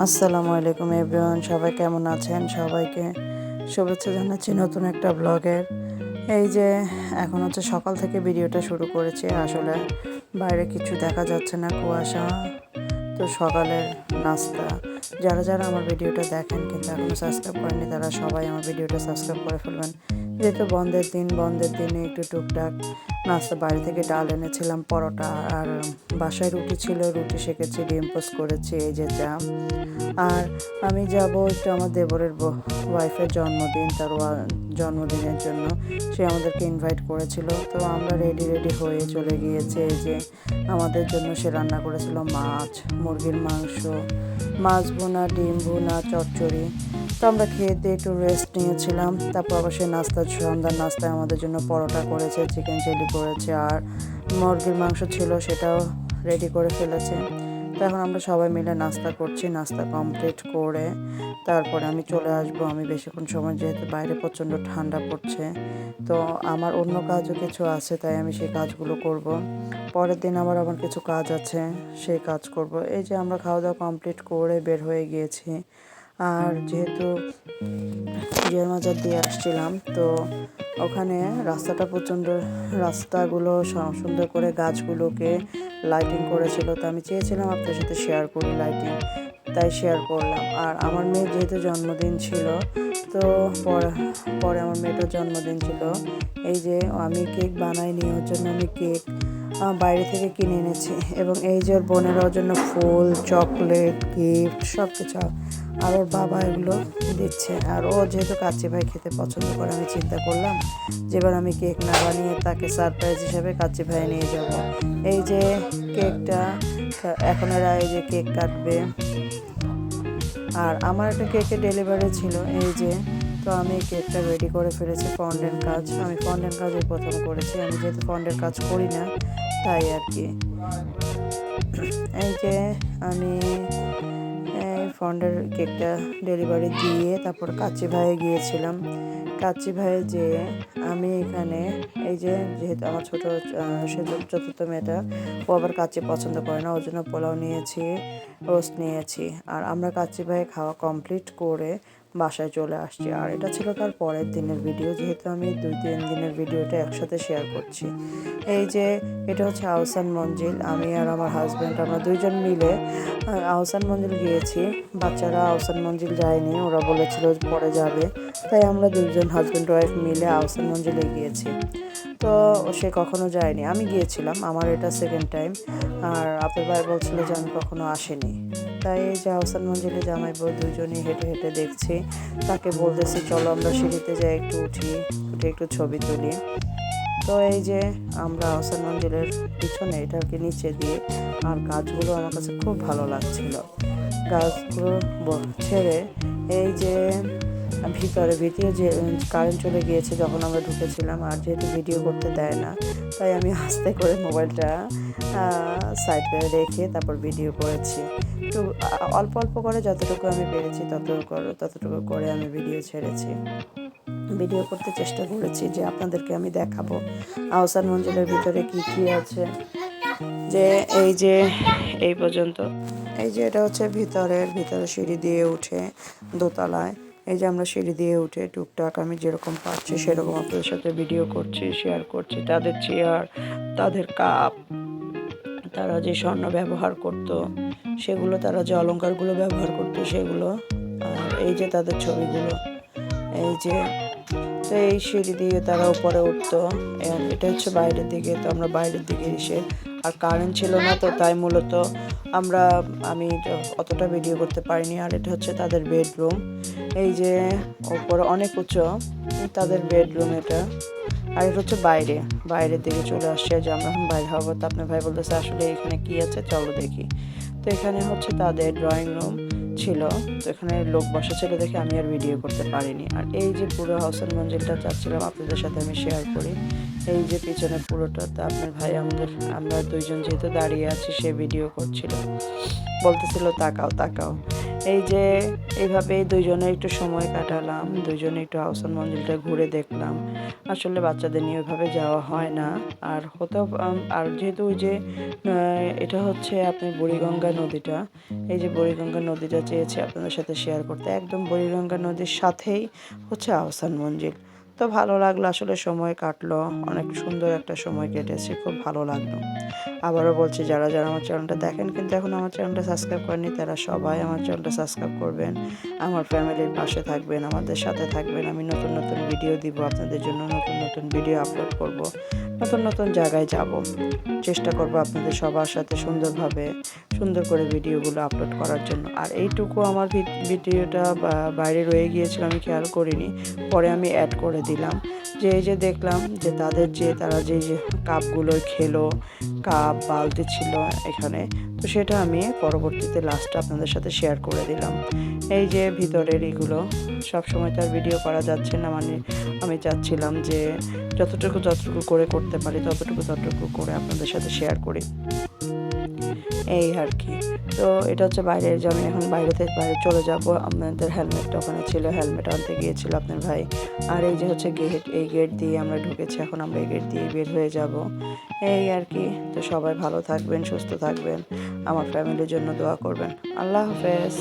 আসসালামু আলাইকুম এভরিওয়ান, সবাই কেমন আছেন? সবাইকে শুভেচ্ছা জানাচ্ছি নতুন একটা ব্লগের। এই যে এখন হচ্ছে সকাল থেকে ভিডিওটা শুরু করেছি। আসলে বাইরে কিছু দেখা যাচ্ছে না, কুয়াশা। তো সকালের নাস্তা, যারা যারা আমার ভিডিওটা দেখেন কিন্তু এখনও সাবস্ক্রাইব করেননি, তারা সবাই আমার ভিডিওটা সাবস্ক্রাইব করে ফেলবেন। যেহেতু বন্ধের দিনে একটু টুকটাক নাস্তা, বাড়ি থেকে ডাল এনেছিলাম, পরোটা, আর বাসায় রুটি ছিল, রুটি সেঁকেছি, ডিম পোস্ট করেছি, এই যে চা। আর আমি যাব একটু আমার দেবরের ওয়াইফের জন্মদিন, তার জন্মদিনের জন্য সে আমাদেরকে ইনভাইট করেছিল। তো আমরা রেডি হয়ে চলে গিয়েছি। এই যে আমাদের জন্য সে রান্না করেছিল মাছ, মুরগির মাংস, মাছ ভুনা, ডিম ভুনা, চচ্চড়ি। তো আমরা খেয়ে দিয়ে একটু রেস্ট নিয়েছিলাম। তারপর আবার সে সন্ধ্যার নাস্তায় আমাদের জন্য পরোটা করেছে, চিকেন চিলি করেছে, আর মুরগির মাংস ছিল, সেটাও রেডি করে ফেলেছে। তো এখন আমরা সবাই মিলে নাস্তা করছি। নাস্তা কমপ্লিট করে তারপরে আমি চলে আসব। আমি বেশিক্ষণ সময়, যেহেতু বাইরে প্রচণ্ড ঠান্ডা পড়ছে, তো আমার অন্য কাজও কিছু আছে, তাই আমি সেই কাজগুলো করব। পরের দিন আমার কিছু কাজ আছে, সেই কাজ করব। এই যে আমরা খাওয়া দাওয়া কমপ্লিট করে বের হয়ে গিয়েছি। আর যেহেতু জিয়ার মাজার দিয়ে আসছিলাম, তো ওখানে রাস্তাগুলো সুন্দর করে গাছগুলোকে লাইটিং করেছিল। তো আমি চেয়েছিলাম আপনার সাথে শেয়ার করি লাইটিং, তাই শেয়ার করলাম। আর আমার মেয়ের যেহেতু জন্মদিন ছিল, তো পরে আমার মেয়েটার জন্মদিন ছিল। এই যে আমি কেক বানাইনি, ওর জন্য আমি কেক বাইরে থেকে কিনে এনেছি, এবং এই যে ওর বোনেরাও জন্য ফুল, চকলেট, গিফট সব কিছু। আর ওর বাবা এগুলো দিচ্ছে। আর ও যেহেতু কাচ্চি ভাই খেতে পছন্দ করে, আমি চিন্তা করলাম যে এবার আমি কেক না বানিয়ে তাকে সারপ্রাইজ হিসাবে কাচ্চি ভাই নিয়ে যাব। এই যে কেকটা, এখন এরা এই যে কেক কাটবে। আর আমার একটা কেকের ডেলিভারি ছিল, এই যে। তো আমি কেকটা রেডি করে ফেলেছি। ফন্ডেন্ট কাজ, আমি ফন্ডেন্ট কাজই প্রথম করেছি। আমি যেহেতু ফন্ডেন্ট কাজ করি না, তাই আর কি। এই যে আমি ফন্ডের কেকটা ডেলিভারি দিয়ে তারপর কাচ্চি ভাইয়ে গিয়েছিলাম। কাচ্চি ভাইয়ে যেয়ে আমি এখানে, এই যে যেহেতু আমার ছোটো সে চতুর্থ মেয়েটা, ও আবার কাচ্চি পছন্দ করে না, ওর জন্য পোলাও নিয়েছি, রোস্ট নিয়েছি। আর আমরা কাচ্চি ভাইয়ে খাওয়া কমপ্লিট করে বাসায় চলে আসছি। আর এটা ছিল তার পরের দিনের ভিডিও, যেহেতু আমি 2-3 দিনের ভিডিওটা একসাথে শেয়ার করছি। এই যে এটা হচ্ছে আহসান মঞ্জিল। আমি আর আমার হাজব্যান্ড, আমরা দুইজন মিলে আহসান মঞ্জিল গিয়েছি। বাচ্চারা আহসান মঞ্জিল যায়নি, ওরা বলেছিল পরে যাবে, তাই আমরা দুজন হাজব্যান্ড ওয়াইফ মিলে আহসান মঞ্জিলে গিয়েছি। তো সে কখনো যায়নি, আমি গিয়েছিলাম, আমার এটা সেকেন্ড টাইম। আর আপনার ভাই বলছিল যে আমি কখনো আসিনি, তাই এই যে আহসান মঞ্জিলে জামাই বউ দুজনই হেঁটে হেঁটে দেখছি। তাকে বলতেছি চলো আমরা সিঁড়িতে যাই, একটু উঠে একটু ছবি তুলি। তো এই যে আমরা আহসান মঞ্জিলের পিছনে, এটাকে নিচে দিয়ে, আর গাছগুলো আমার কাছে খুব ভালো লাগছিল। গাছগুলো ছেড়ে এই যে ভিতরে যে কারেন্ট চলে গিয়েছে যখন আমরা ঢুকেছিলাম, আর যেহেতু ভিডিও করতে দেয় না, তাই আমি আস্তে করে মোবাইলটা সাইড করে রেখে তারপর ভিডিও করেছি। একটু অল্প অল্প করে যতটুকু আমি পেরেছি ততটুকু করে আমি ভিডিও ছেড়েছি। ভিডিও করতে চেষ্টা করেছি যে আপনাদেরকে আমি দেখাবো আহসান মঞ্জিলের ভিতরে কি কি আছে। যে এই যে এই পর্যন্ত, এই যে এটা হচ্ছে ভিতরে সিঁড়ি দিয়ে উঠে দোতলায়। এই যে আমরা সিঁড়ি দিয়ে উঠে টুকটাক আমি যেরকম পারছি সেরকম আপনাদের সাথে ভিডিও করছি, শেয়ার করছি। তাদের চেয়ার, তাদের কাপ, তারা যে স্বর্ণ ব্যবহার করত সেগুলো, তারা যে অলংকারগুলো ব্যবহার করতো সেগুলো, আর এই যে তাদের ছবিগুলো। এই যে, তো এই সিঁড়ি দিয়ে তারা উপরে উঠতো। এটা হচ্ছে বাইরের দিকে, তো আমরা বাইরের দিকে এসে, আর কারেন্ট ছিল না, তো তাই মূলত আমি অতটা ভিডিও করতে পারিনি। আর এটা হচ্ছে তাদের বেডরুম। এই যে উপরে অনেক উঁচু তাদের বেডরুম এটা। আর এটা হচ্ছে বাইরের দিকে চলে আসছে, যে আমরা এখন বাইরে হবো। তো আপনার ভাই বলতেছে আসলে এখানে কি আছে, চলো দেখি। তো এখানে হচ্ছে তাদের ড্রয়িং রুম ছিল। তো এখানে লোক বসা ছিল দেখে আমি আর ভিডিও করতে পারিনি। আর এই যে পুরো আহসান মঞ্জিলটা চাচ্ছিলাম আপনাদের সাথে আমি শেয়ার করি। এই যে পিছনে পুরোটা, তো আপনার ভাই আমরা দুইজন যেহেতু দাঁড়িয়ে আছি, সে ভিডিও করছিল, বলতেছিল তাকাও তাকাও। এই যে এইভাবেই দুইজনে একটু সময় কাটালাম, দুইজনে একটু আহসান মঞ্জিলটা ঘুরে দেখলাম। আসলে বাচ্চাদের নিয়ে ওইভাবে যাওয়া হয় না। আর হতেও আর যেহেতু ওই যে এটা হচ্ছে আপনার বুড়িগঙ্গা নদীটা, এই যে বুড়িগঙ্গা নদীটা চেয়েছি আপনাদের সাথে শেয়ার করতে। একদম বুড়িগঙ্গা নদীর সাথেই হচ্ছে আহসান মঞ্জিল। তো ভালো লাগলো, আসলে সময় কাটলো, অনেক সুন্দর একটা সময় কেটেছে, খুব ভালো লাগলো। আবারও বলছি, যারা যারা আমার চ্যানেলটা দেখেন কিন্তু এখন আমার চ্যানেলটা সাবস্ক্রাইব করেনি, তারা সবাই আমার চ্যানেলটা সাবস্ক্রাইব করবেন, আমার ফ্যামিলির পাশে থাকবেন, আমাদের সাথে থাকবেন। আমি নতুন নতুন ভিডিও দিব আপনাদের জন্য, নতুন নতুন ভিডিও আপলোড করব, নতুন নতুন জায়গায় যাব, চেষ্টা করব আপনাদের সবার সাথে সুন্দরভাবে সুন্দর করে ভিডিওগুলো আপলোড করার জন্য। আর এইটুকু আমার ভিডিওটা বাইরে রয়ে গিয়েছিল, আমি খেয়াল করিনি, পরে আমি অ্যাড করে দিলাম। যে এই যে দেখলাম যে তারা যে কাপগুলো খেলো, কাপ বালতি ছিল এখানে, তো সেটা আমি পরবর্তীতে লাস্টে আপনাদের সাথে শেয়ার করে দিলাম। এই যে ভিতরের এগুলো সবসময় তার ভিডিও করা যাচ্ছে না, মানে আমি চাচ্ছিলাম যে যতটুকু করে করতে পারি ততটুকু করে আপনাদের সাথে শেয়ার করি, এই আর কি। তো এটা হচ্ছে বাইরে, যে আমি এখন বাইরে চলে যাব। আপনাদের হেলমেটটা ওখানে ছিল, হেলমেট আনতে গিয়েছিল আপনার ভাই। আর এই যে হচ্ছে গেট, এই গেট দিয়ে আমরা ঢুকেছি, এখন আমরা এই গেট দিয়ে বের হয়ে যাব, এই আর কি। তো সবাই ভালো থাকবেন, সুস্থ থাকবেন, আমার ফ্যামিলির জন্য দোয়া করবেন। আল্লাহ হাফেজ।